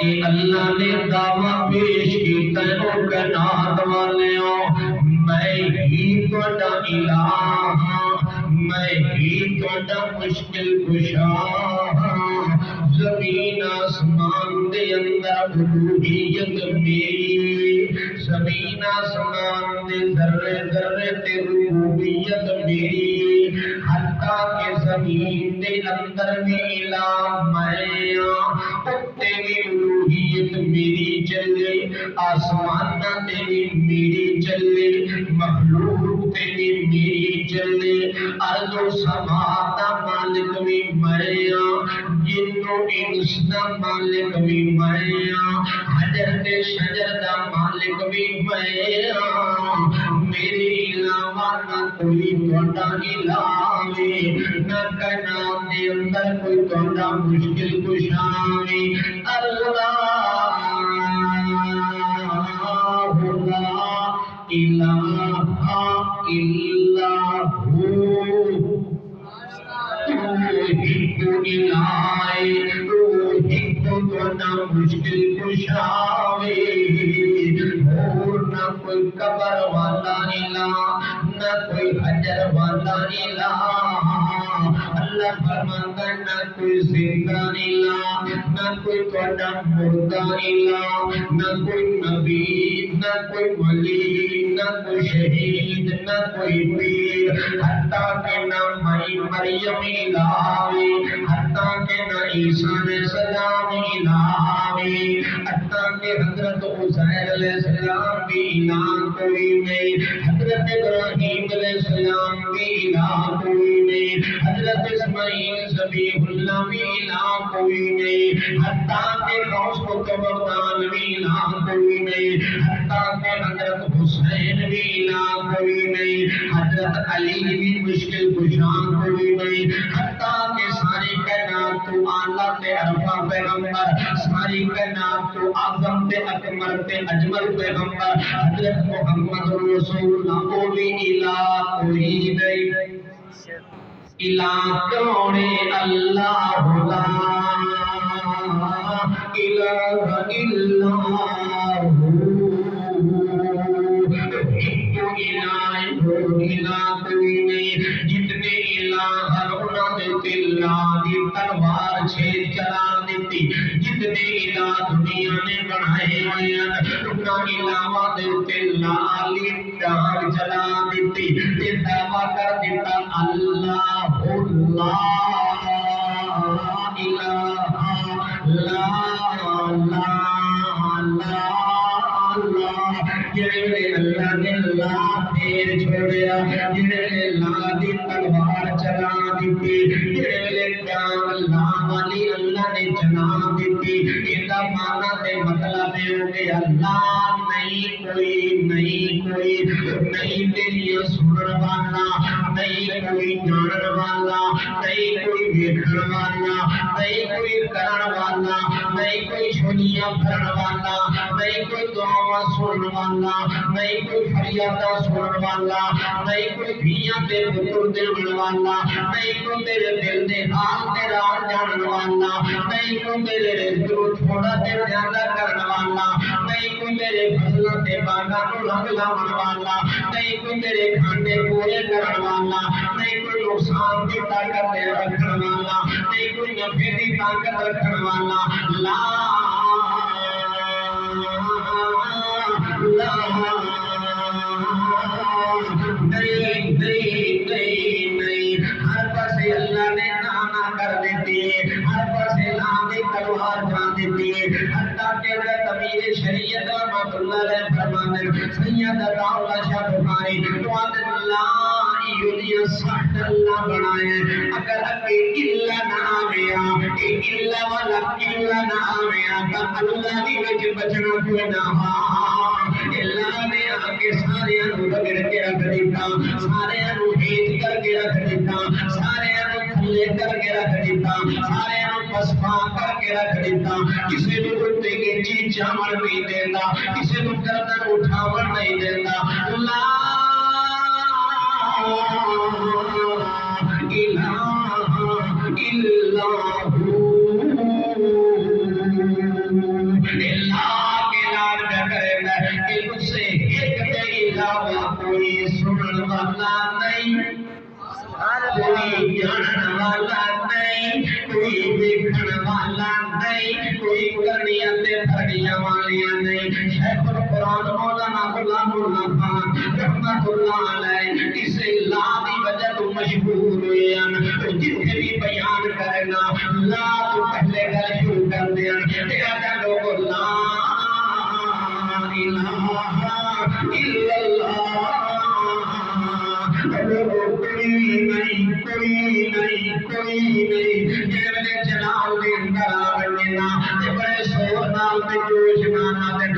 اے اللہ نے دعویٰ پیش کیتا ہے او کائنات والیوں میں ہی تہاڈا الہ ہاں میں ہی تہاڈا مشکل کشا ہاں زمین آسمان دے اندر الوہیت میری زمین آسمان دے ذرے ذرے تے ربوبیت میری حتیٰ کہ زمین دے اندر بھی الہ میں اتے بھی الوہیت میری چلے آسمان تے بھی میری چلے مخلوق تے بھی میری چلے ارض و سما دا مالک بھی میں جنو انس دا مالک بھی میں حجر تے شجر دا مالک بھی میں میرے علاوہ نہ کوئی تہاڈا الہ وے نہ کائنات دے اندر کوئی تہاڈا مشکل کشا وے اللہ لا الہ الا ہو مشکل کشاوے اور نہ کوئی قبر والا الہ نہ کوئی حجر والا الہ اللہ فرماتا ہے نہ کوئی زندہ الہ نہ کوئی تہاڈا مردہ الہ نہ کوئی نبی نہ کوئی ولی نہ کوئی شہید نہ کوئی پیر حتیٰ کہ نہ مریم الہ حتیٰ کہ نہ عیسیٰ علیہ السلام الہ حتیٰ کہ حضرت عزیر علیہ السلام بھی الہ کوئی نہیں حضرت ابراہیم علیہ السلام بھی الہ کوئی نہیں حضرت اسماعیل ذبیح اللہ بھی الہ کوئی نہیں حتیٰ کہ غوث قطب بھی الہ کوئی نہیں حتیٰ کہ حضرت حسین بھی الہ کوئی نہیں حضرت علی بھی مشکل کشا کوئی نہیں حتیٰ کہ ساری کائنات تو اعلیٰ تے عرفہ پیغمبر ساری کائنات تو اعظم تے اکمل تے اجمل پیغمبر حضرت محمد رسول اللہ کو بھی الہ کوئی نہیں الہ کون ہے اللہ لا الہ الا ہو الہ کوئی نہیں جتنے الہ انہوں نے اللہ دی تلوار چھید چلا دیتی جتنے الہ دنیا نے بنائے ہوئے ہیں انہاں الہاں دے اللہ لی ڈانگ چلا دیتی تے دعویٰ کر دیتا اللہ الہ لا جنہیں اللہ نے لا پھیر چھوڑیا جنہیں اللہ دی تلوار چلا دیتی جنہیں جان اللہ والی اللہ نے چلا دیتی اندہ مانا دے مطلب ہے کہ اللہ نہیں کوئی نہیں تیری سنر والا نہیں کوئی جانر والا نہیں کوئی دیکھن والا نہیں کوئی کرن والا نہیں کوئی چھوڑیاں بھرن والا نہیں کوئی دعاواں سنن والا نہیں کوئی فریاداں سنن والا نہیں کوئی دھیاں تے پتر دین والا نہیں کوئی تیرے دل دے حال تے راز جانن والا نہیں کوئی تیرے رزق نوں تھوڑا تے زیادہ کرن والا نہیں کوئی تیرے فضلاں تے باغاں نوں رنگ لاون والا نہیں کوئی تیرے کھانے پورے کرن والا نہیں کوئی نقصان دی طاقت تے رکھن والا نہیں کوئی نفع دی طاقت رکھن والا لا نہیں ہر پاسے اللہ نے نانا کر دیتی ہے ہر پاسے لا دی تلوار جان دیتی ہے حتیٰ کہ امیر شریعت رحمۃ اللہ علیہ فرماتے ہیں سید عطاء شاہ بخاری تو اللہ یہ سخت اللہ بنائے اگر الا نہ آویا الا والا الا نہ آویا تو اللہ دی وچ بچنا کوئی نہ اللہ نے آگے سارے رگڑ کے رکھ دیتا سارے ہیج کر کے رکھ دیتا سارے تھلے کر کے رکھ دیتا سارے پسپا کر کے رکھ دیتا کسی کو کتے کی چیز چاول نہیں دیتا کسی کو گردن اٹھاون نہیں دیتا لا الہ الا ہو کوئی کرنیاں تے پھڑیاں والیاں نہیں شیخ القرآن مولانا غلام اللہ خان رحمت اللہ علیہ اس لا دی وجہ تو مشہور ہوئے ہیں جتنے بھی بیان کرنا لا تو پہلے گل شروع کر دیا تیرا جا لوگ لا الہ الا اللہ کوئی نہیں جنہیں جلال دے اندر آوڑنا بڑے شور نال تے جوش نال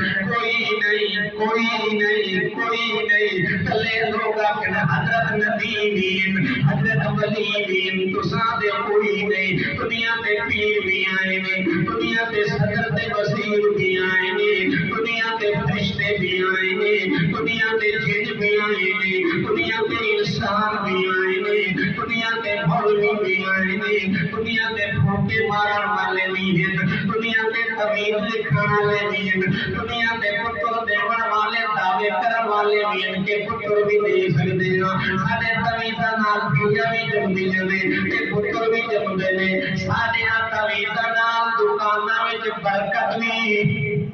کوئی نہیں تلے لوگ آکھنا حضرت نبی وین حضرت ولی وین تساں دے کوئی نہیں دنیا تے پیر بھی آئے نے دنیا تے صدر تے وزیر بھی آئے نے دنیا تے فرشتے بھی آئے نے دنیا تے جن بھی آئے نے دنیا تے انسان بھی آئے نے دنیا تے مولوی بھی آئے نے دنیا تے پھوکے مارن والے بھی ہیں دنیا تے طویل لکھن والے بھی ہیں دنیا تے پتر دیون والے دعوے کرن والے بھی ہیں کہ پتر بھی دے سکتے ہیں ساڈے طویزاں نال پیاں بھی جمدیاں نے تے پتر بھی جمدے نے ساڈے طویزاں نال دکاناں وچ برکت بھی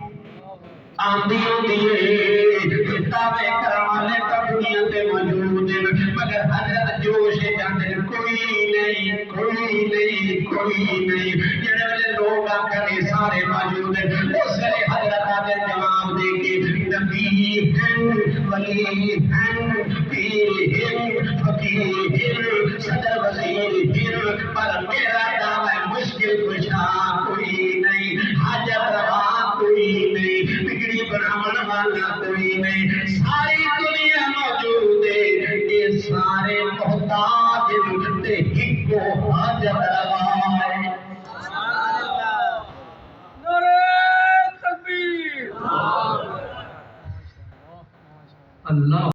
آندھی ہوتی ہے دعوے کرن والے تو دنیا تے موجود ہیں مگر حضرت جوش جاندے کوئی نہیں جڑے ویلے لوگ آکھنے سارے موجود ہیں اس ویلے حضرت آدھے جواب دے کے نبی ہیں ولی ہیں پیر ہیں فقیر ہیں صدر وزیر ہیں پر میرا دعوی مشکل کشا کوئی نہیں حاجت روا کوئی نہیں بگڑی بناون والا کوئی نہیں ساری دنیا موجود ہے یہ سارے محتاج تے ہکو حاجت روا ہے اللہ